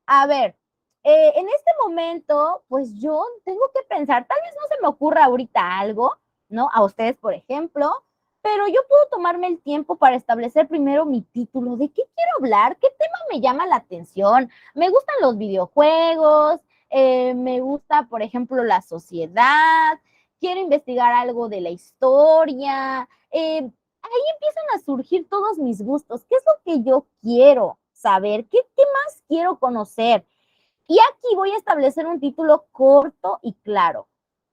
A ver, en este momento, pues yo tengo que pensar, tal vez no se me ocurra ahorita algo, ¿no? A ustedes, por ejemplo, pero yo puedo tomarme el tiempo para establecer primero mi título, de qué quiero hablar, qué tema me llama la atención. Me gustan los videojuegos, me gusta, por ejemplo, la sociedad, quiero investigar algo de la historia. Ahí empiezan a surgir todos mis gustos. ¿Qué es lo que yo quiero saber? ¿Qué temas quiero conocer? Y aquí voy a establecer un título corto y claro.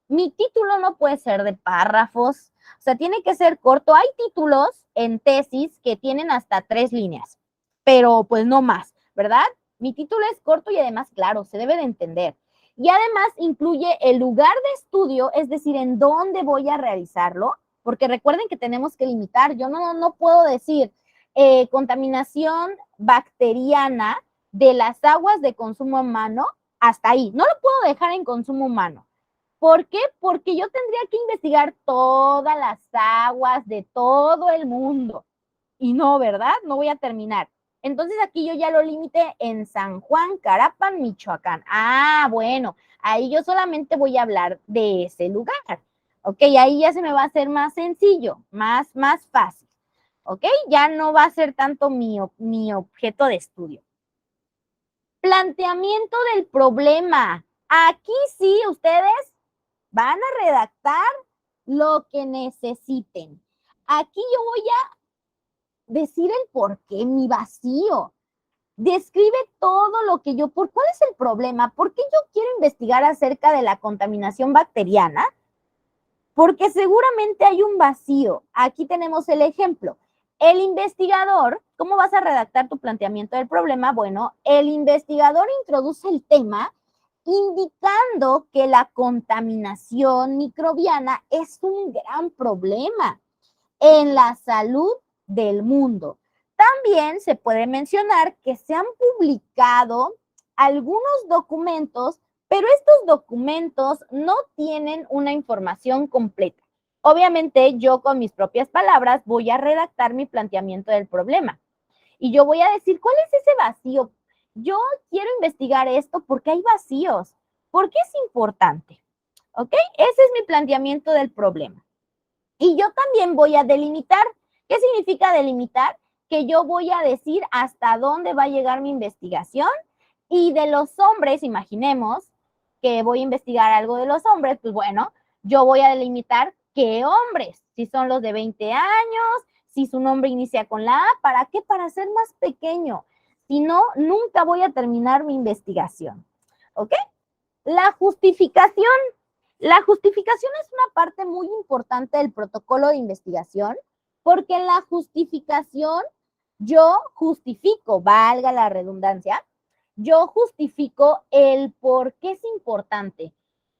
Mi título no puede ser de párrafos, o sea, tiene que ser corto. Hay títulos en tesis que tienen hasta 3 líneas, pero pues no más, ¿verdad? Mi título es corto y además, claro, se debe de entender. Y además incluye el lugar de estudio, es decir, en dónde voy a realizarlo, porque recuerden que tenemos que limitar. Yo no puedo decir contaminación bacteriana de las aguas de consumo humano hasta ahí. No lo puedo dejar en consumo humano. ¿Por qué? Porque yo tendría que investigar todas las aguas de todo el mundo. Y no, ¿verdad? No voy a terminar. Entonces aquí yo ya lo limité en San Juan, Carapan, Michoacán. Ah, bueno, ahí yo solamente voy a hablar de ese lugar. Ok, ahí ya se me va a hacer más sencillo, más fácil. Ok, ya no va a ser tanto mi objeto de estudio. Planteamiento del problema. Aquí sí, ustedes van a redactar lo que necesiten. Aquí yo voy a decir el por qué, mi vacío. Describe todo lo que yo, ¿cuál es el problema? ¿Por qué yo quiero investigar acerca de la contaminación bacteriana? Porque seguramente hay un vacío. Aquí tenemos el ejemplo. El investigador, ¿cómo vas a redactar tu planteamiento del problema? Bueno, el investigador introduce el tema indicando que la contaminación microbiana es un gran problema en la salud del mundo. También se puede mencionar que se han publicado algunos documentos, pero estos documentos no tienen una información completa. Obviamente yo con mis propias palabras voy a redactar mi planteamiento del problema. y yo voy a decir, ¿cuál es ese vacío? Yo quiero investigar esto porque hay vacíos. ¿Por qué es importante? ¿Ok? Ese es mi planteamiento del problema. Y yo también voy a delimitar. ¿Qué significa delimitar? Que yo voy a decir hasta dónde va a llegar mi investigación. Y de los hombres, imaginemos que voy a investigar algo de los hombres, pues bueno, yo voy a delimitar qué hombres, si son los de 20 años, si su nombre inicia con la A, ¿para qué? Para ser más pequeño. Si no, nunca voy a terminar mi investigación. ¿Ok? La justificación. La justificación es una parte muy importante del protocolo de investigación, porque en la justificación yo justifico, valga la redundancia, yo justifico el por qué es importante.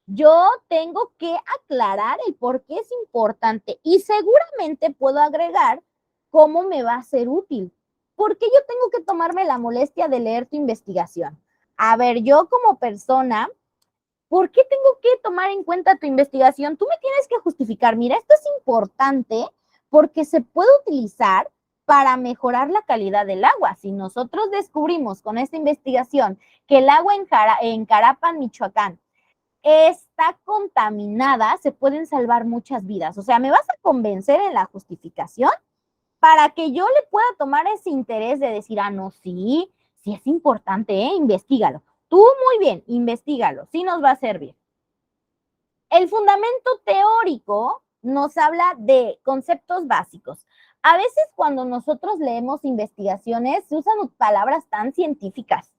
Yo tengo que aclarar el por qué es importante y seguramente puedo agregar cómo me va a ser útil. ¿Por qué yo tengo que tomarme la molestia de leer tu investigación? A ver, yo como persona, ¿por qué tengo que tomar en cuenta tu investigación? Tú me tienes que justificar, mira, esto es importante porque se puede utilizar para mejorar la calidad del agua. Si nosotros descubrimos con esta investigación que el agua en Carapan, Michoacán, está contaminada, se pueden salvar muchas vidas. O sea, ¿me vas a convencer en la justificación para que yo le pueda tomar ese interés de decir, ah, no, sí, sí es importante, investígalo? Tú muy bien, investígalo, sí nos va a servir. El fundamento teórico nos habla de conceptos básicos. A veces cuando nosotros leemos investigaciones se usan palabras tan científicas.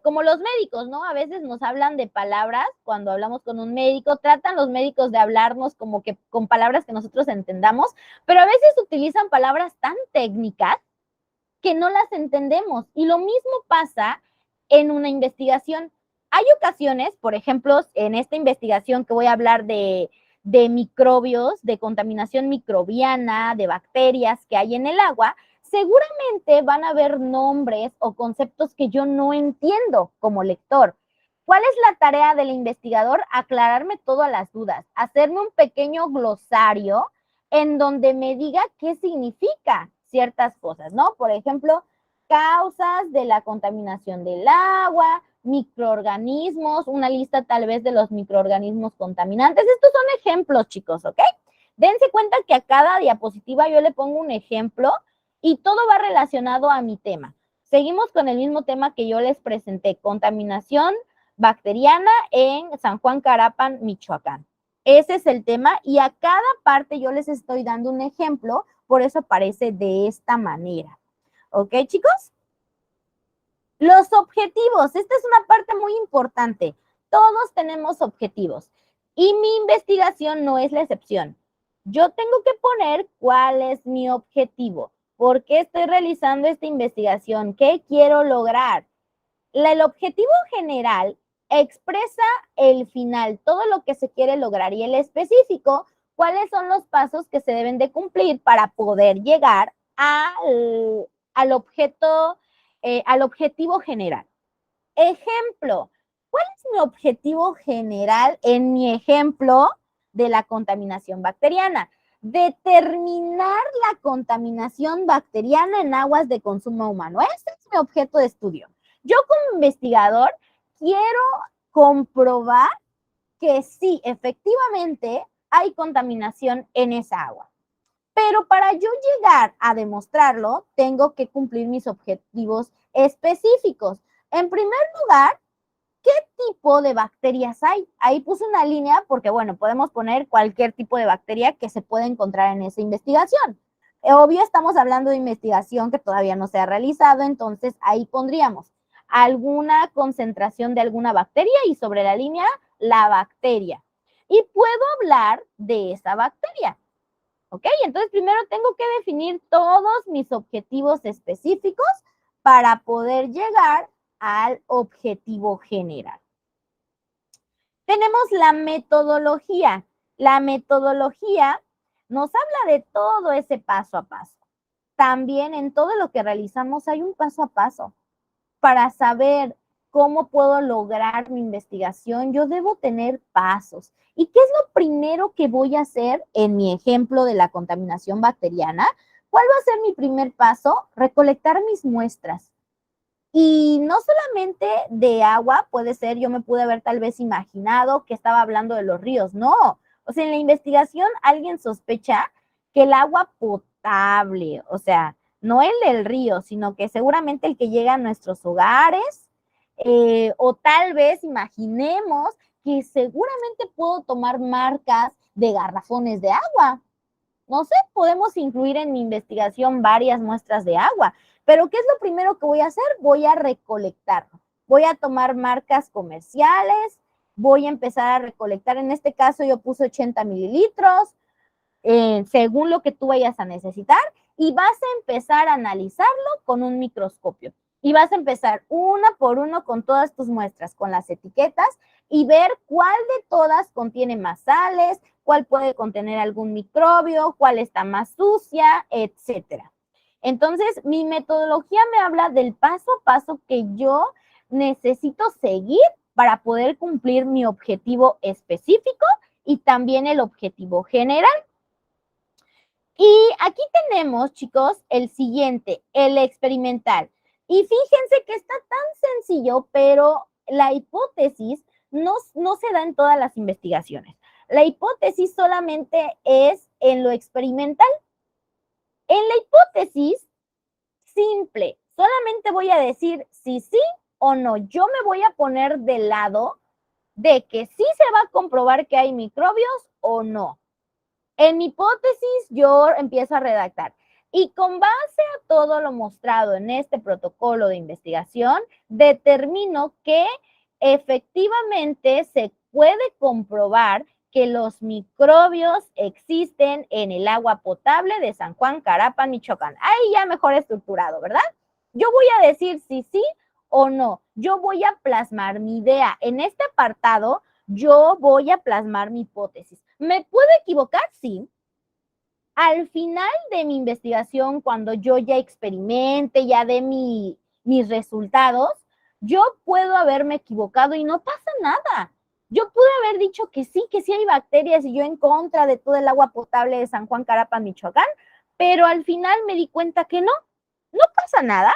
Como los médicos, ¿no? A veces nos hablan de palabras, cuando hablamos con un médico, tratan los médicos de hablarnos como que con palabras que nosotros entendamos, pero a veces utilizan palabras tan técnicas que no las entendemos. Y lo mismo pasa en una investigación. Hay ocasiones, por ejemplo, en esta investigación que voy a hablar de microbios, de contaminación microbiana, de bacterias que hay en el agua, seguramente van a haber nombres o conceptos que yo no entiendo como lector. ¿Cuál es la tarea del investigador? Aclararme todas las dudas, hacerme un pequeño glosario en donde me diga qué significa ciertas cosas, ¿no? Por ejemplo, causas de la contaminación del agua, microorganismos, una lista tal vez de los microorganismos contaminantes. Estos son ejemplos, chicos, ¿ok? Dense cuenta que a cada diapositiva yo le pongo un ejemplo y todo va relacionado a mi tema. Seguimos con el mismo tema que yo les presenté, contaminación bacteriana en San Juan Carapan, Michoacán. Ese es el tema y a cada parte yo les estoy dando un ejemplo, por eso aparece de esta manera. ¿Ok, chicos? Los objetivos, esta es una parte muy importante. Todos tenemos objetivos y mi investigación no es la excepción. Yo tengo que poner cuál es mi objetivo, por qué estoy realizando esta investigación, qué quiero lograr. El objetivo general expresa el final, todo lo que se quiere lograr, y el específico, cuáles son los pasos que se deben de cumplir para poder llegar al objetivo general. Ejemplo, ¿cuál es mi objetivo general en mi ejemplo de la contaminación bacteriana? Determinar la contaminación bacteriana en aguas de consumo humano. Ese es mi objeto de estudio. Yo como investigador quiero comprobar que sí, efectivamente hay contaminación en esa agua. Pero para yo llegar a demostrarlo, tengo que cumplir mis objetivos específicos. En primer lugar, ¿qué tipo de bacterias hay? Ahí puse una línea porque, bueno, podemos poner cualquier tipo de bacteria que se pueda encontrar en esa investigación. Obvio, estamos hablando de investigación que todavía no se ha realizado, entonces ahí pondríamos alguna concentración de alguna bacteria y sobre la línea, la bacteria. Y puedo hablar de esa bacteria. ¿Ok? Entonces primero tengo que definir todos mis objetivos específicos para poder llegar al objetivo general. Tenemos la metodología. La metodología nos habla de todo ese paso a paso. También en todo lo que realizamos hay un paso a paso. Para saber cómo puedo lograr mi investigación, yo debo tener pasos. ¿Y qué es lo primero que voy a hacer en mi ejemplo de la contaminación bacteriana? ¿cuál va a ser mi primer paso? Recolectar mis muestras. Y no solamente de agua, puede ser, yo me pude haber tal vez imaginado que estaba hablando de los ríos. No, o sea, en la investigación alguien sospecha que el agua potable, o sea, no el del río, sino que seguramente el que llega a nuestros hogares, o tal vez imaginemos que seguramente puedo tomar marcas de garrafones de agua. No sé, podemos incluir en mi investigación varias muestras de agua, pero ¿qué es lo primero que voy a hacer? Voy a recolectarlo. Voy a tomar marcas comerciales, voy a empezar a recolectar, en este caso yo puse 80 mililitros, según lo que tú vayas a necesitar, y vas a empezar a analizarlo con un microscopio. Y vas a empezar una por uno con todas tus muestras, con las etiquetas, y ver cuál de todas contiene más sales, cuál puede contener algún microbio, cuál está más sucia, etcétera. Entonces, mi metodología me habla del paso a paso que yo necesito seguir para poder cumplir mi objetivo específico y también el objetivo general. Y aquí tenemos, chicos, el siguiente, el experimental. Y fíjense que está tan sencillo, pero la hipótesis no se da en todas las investigaciones. La hipótesis solamente es en lo experimental. En la hipótesis simple, solamente voy a decir si sí o no. Yo me voy a poner del lado de que sí se va a comprobar que hay microbios o no. En mi hipótesis, yo empiezo a redactar. Y con base a todo lo mostrado en este protocolo de investigación, determino que efectivamente se puede comprobar que los microbios existen en el agua potable de San Juan, Carapan, Michoacán. Ahí ya mejor estructurado, ¿verdad? Yo voy a decir si sí o no. Yo voy a plasmar mi idea. En este apartado, yo voy a plasmar mi hipótesis. ¿Me puedo equivocar? Sí. Al final de mi investigación, cuando yo ya experimente, ya dé mis resultados, yo puedo haberme equivocado y no pasa nada. Yo pude haber dicho que sí hay bacterias y yo en contra de todo el agua potable de San Juan, Carapan, Michoacán, pero al final me di cuenta que no pasa nada.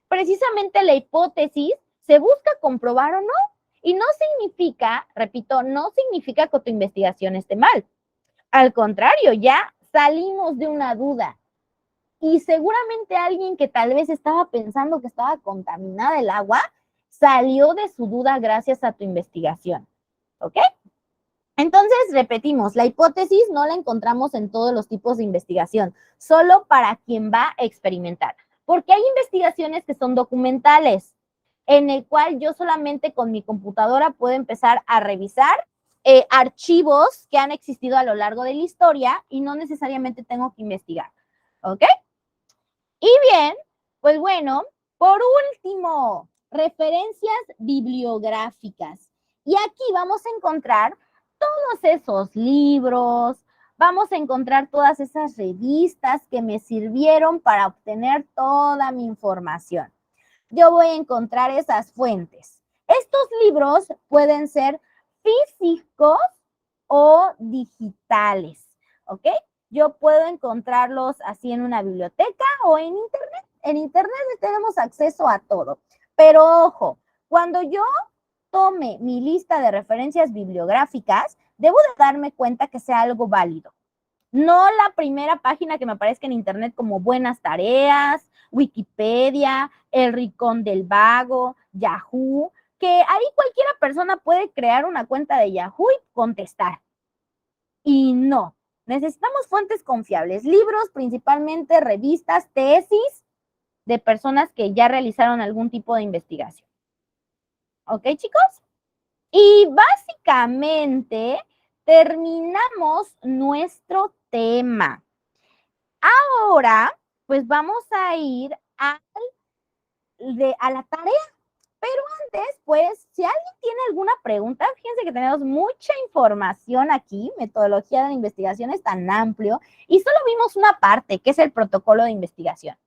Precisamente la hipótesis se busca comprobar o no. Y no significa, repito, no significa que tu investigación esté mal. Al contrario, ya salimos de una duda. Y seguramente alguien que tal vez estaba pensando que estaba contaminada el agua, salió de su duda gracias a tu investigación. ¿Ok? Entonces, repetimos, la hipótesis no la encontramos en todos los tipos de investigación, solo para quien va a experimentar. Porque hay investigaciones que son documentales, en el cual yo solamente con mi computadora puedo empezar a revisar archivos que han existido a lo largo de la historia y no necesariamente tengo que investigar. ¿Ok? Y bien, pues bueno, por último, referencias bibliográficas. Y aquí vamos a encontrar todos esos libros, vamos a encontrar todas esas revistas que me sirvieron para obtener toda mi información. Yo voy a encontrar esas fuentes. Estos libros pueden ser físicos o digitales, ¿ok? Yo puedo encontrarlos así en una biblioteca o en internet. En internet tenemos acceso a todo. Pero ojo, cuando yo tome mi lista de referencias bibliográficas, debo de darme cuenta que sea algo válido. No la primera página que me aparezca en internet como Buenas Tareas, Wikipedia, El Rincón del Vago, Yahoo, que ahí cualquiera persona puede crear una cuenta de Yahoo y contestar. Y no, necesitamos fuentes confiables, libros, principalmente revistas, tesis de personas que ya realizaron algún tipo de investigación. ¿Ok, chicos? Y básicamente terminamos nuestro tema. Ahora, pues vamos a ir a la tarea. Pero antes, pues, si alguien tiene alguna pregunta, fíjense que tenemos mucha información aquí, metodología de la investigación es tan amplio, y solo vimos una parte, que es el protocolo de investigación.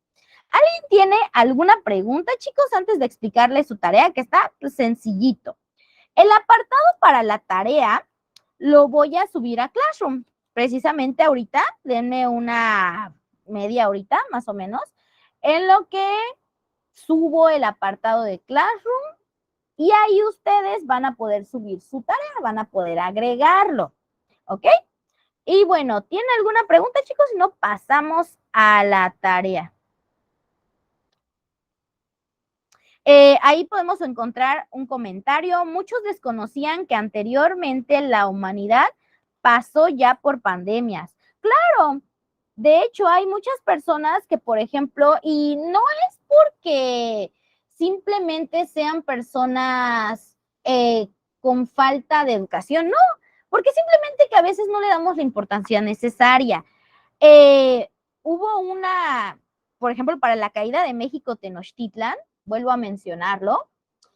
¿Alguien tiene alguna pregunta, chicos, antes de explicarles su tarea, que está pues, sencillito? El apartado para la tarea lo voy a subir a Classroom. Precisamente ahorita, denme una media horita más o menos, en lo que subo el apartado de Classroom y ahí ustedes van a poder subir su tarea, van a poder agregarlo, ¿ok? Y bueno, ¿tienen alguna pregunta, chicos? Si no, pasamos a la tarea. Ahí podemos encontrar un comentario. Muchos desconocían que anteriormente la humanidad pasó ya por pandemias. Claro, de hecho hay muchas personas que, por ejemplo, y no es porque simplemente sean personas con falta de educación, no, porque simplemente que a veces no le damos la importancia necesaria. Eh, Hubo una, por ejemplo, para la caída de México Tenochtitlan, vuelvo a mencionarlo,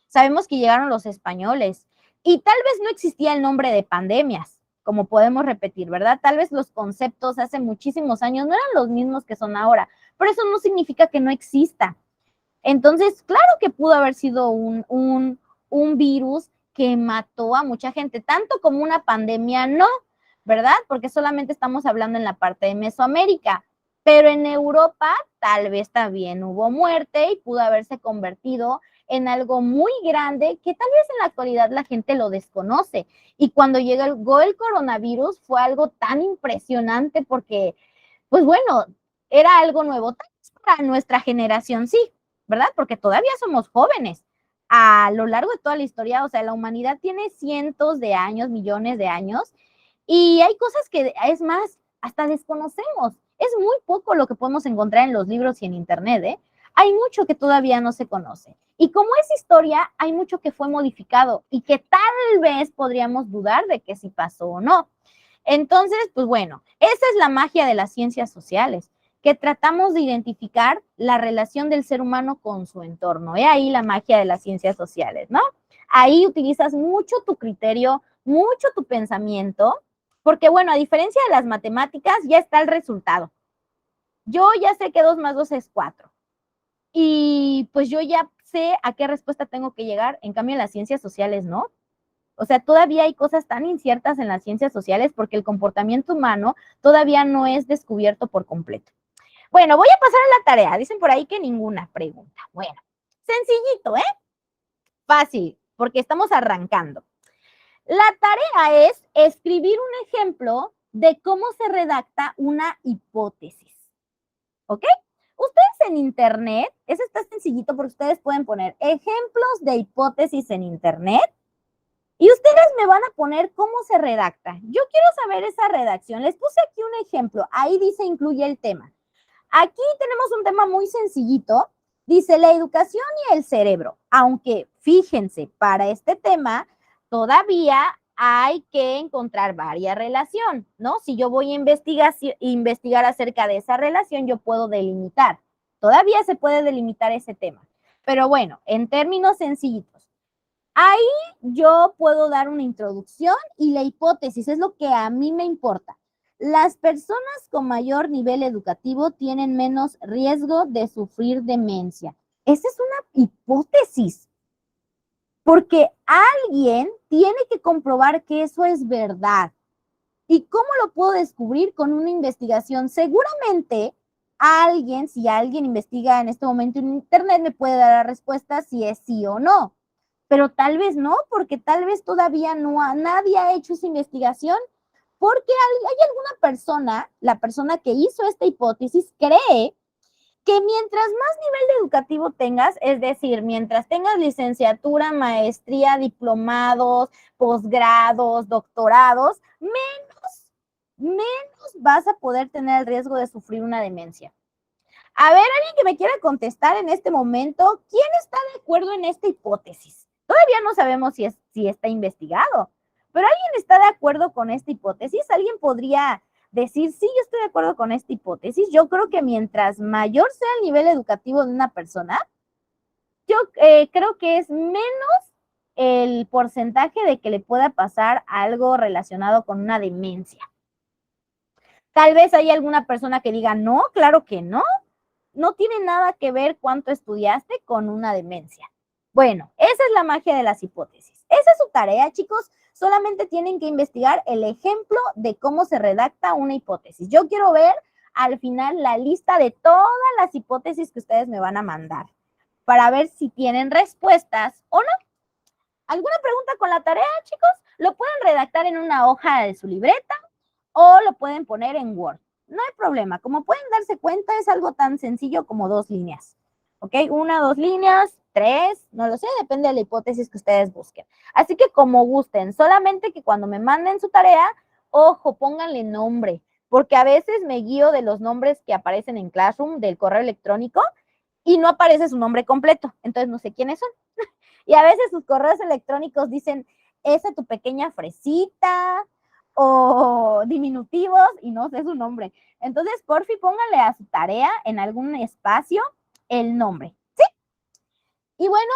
sabemos que llegaron los españoles y tal vez no existía el nombre de pandemias, como podemos repetir, ¿verdad? Tal vez los conceptos hace muchísimos años no eran los mismos que son ahora, pero eso no significa que no exista. Entonces, claro que pudo haber sido un virus que mató a mucha gente, tanto como una pandemia, no, ¿verdad? Porque solamente estamos hablando en la parte de Mesoamérica, pero en Europa tal vez también hubo muerte y pudo haberse convertido en algo muy grande que tal vez en la actualidad la gente lo desconoce. Y cuando llegó el coronavirus fue algo tan impresionante porque, pues bueno, era algo nuevo, tal vez para nuestra generación sí, ¿verdad? Porque todavía somos jóvenes. A lo largo de toda la historia, o sea, la humanidad tiene cientos de años, millones de años, y hay cosas que, es más, hasta desconocemos. Es muy poco lo que podemos encontrar en los libros y en Internet, ¿eh? Hay mucho que todavía no se conoce. Y como es historia, hay mucho que fue modificado y que tal vez podríamos dudar de que si pasó o no. Entonces, pues bueno, esa es la magia de las ciencias sociales, que tratamos de identificar la relación del ser humano con su entorno. He ahí la magia de las ciencias sociales, ¿no? Ahí utilizas mucho tu criterio, mucho tu pensamiento, porque bueno, a diferencia de las matemáticas, ya está el resultado. Yo ya sé que 2 más 2 es 4. Y pues yo ya sé a qué respuesta tengo que llegar. En cambio, en las ciencias sociales, ¿no? O sea, todavía hay cosas tan inciertas en las ciencias sociales porque el comportamiento humano todavía no es descubierto por completo. Bueno, voy a pasar a la tarea. Dicen por ahí que ninguna pregunta. Bueno, sencillito, ¿eh? Fácil, porque estamos arrancando. La tarea es escribir un ejemplo de cómo se redacta una hipótesis. ¿Ok? Ustedes en internet, eso está sencillito porque ustedes pueden poner ejemplos de hipótesis en internet y ustedes me van a poner cómo se redacta. Yo quiero saber esa redacción. Les puse aquí un ejemplo. Ahí dice incluye el tema. Aquí tenemos un tema muy sencillito. Dice la educación y el cerebro. Aunque fíjense, para este tema todavía hay que encontrar varias relaciones, ¿no? Si yo voy a investigar acerca de esa relación, yo puedo delimitar. Todavía se puede delimitar ese tema. Pero bueno, en términos sencillitos. Ahí yo puedo dar una introducción y la hipótesis es lo que a mí me importa. Las personas con mayor nivel educativo tienen menos riesgo de sufrir demencia. Esa es una hipótesis, porque alguien tiene que comprobar que eso es verdad. ¿Y cómo lo puedo descubrir? Con una investigación. Seguramente alguien, si alguien investiga en este momento en internet, me puede dar la respuesta si es sí o no. Pero tal vez no, porque tal vez todavía nadie ha hecho esa investigación, porque hay alguna persona, la persona que hizo esta hipótesis, cree que mientras más nivel educativo tengas, es decir, mientras tengas licenciatura, maestría, diplomados, posgrados, doctorados, menos vas a poder tener el riesgo de sufrir una demencia. A ver, alguien que me quiera contestar en este momento, ¿quién está de acuerdo en esta hipótesis? Todavía no sabemos si está investigado, pero ¿alguien está de acuerdo con esta hipótesis? ¿Alguien podría decir, sí, yo estoy de acuerdo con esta hipótesis? Yo creo que mientras mayor sea el nivel educativo de una persona, yo creo que es menos el porcentaje de que le pueda pasar algo relacionado con una demencia. Tal vez hay alguna persona que diga, no, claro que no. No tiene nada que ver cuánto estudiaste con una demencia. Bueno, esa es la magia de las hipótesis. Esa es su tarea, chicos. Solamente tienen que investigar el ejemplo de cómo se redacta una hipótesis. Yo quiero ver al final la lista de todas las hipótesis que ustedes me van a mandar para ver si tienen respuestas o no. ¿Alguna pregunta con la tarea, chicos? Lo pueden redactar en una hoja de su libreta o lo pueden poner en Word. No hay problema. Como pueden darse cuenta, es algo tan sencillo como 2 líneas. ¿Ok? 1, 2 líneas, 3, no lo sé, depende de la hipótesis que ustedes busquen. Así que como gusten, solamente que cuando me manden su tarea, ojo, pónganle nombre, porque a veces me guío de los nombres que aparecen en Classroom del correo electrónico y no aparece su nombre completo, entonces no sé quiénes son. Y a veces sus correos electrónicos dicen, esa tu pequeña fresita o diminutivos y no sé su nombre. Entonces, porfi, póngale a su tarea en algún espacio el nombre, ¿sí? Y bueno,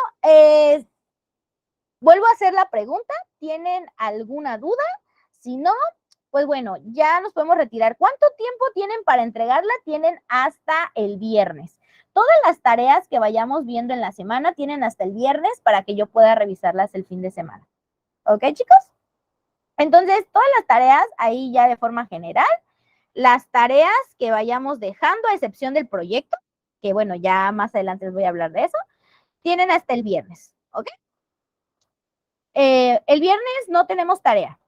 vuelvo a hacer la pregunta. ¿Tienen alguna duda? Si no, pues bueno, ya nos podemos retirar. ¿Cuánto tiempo tienen para entregarla? Tienen hasta el viernes. Todas las tareas que vayamos viendo en la semana tienen hasta el viernes para que yo pueda revisarlas el fin de semana. ¿Ok, chicos? Entonces, todas las tareas ahí ya de forma general, las tareas que vayamos dejando, a excepción del proyecto, que bueno, ya más adelante les voy a hablar de eso, tienen hasta el viernes, ¿ok? El viernes no tenemos tarea.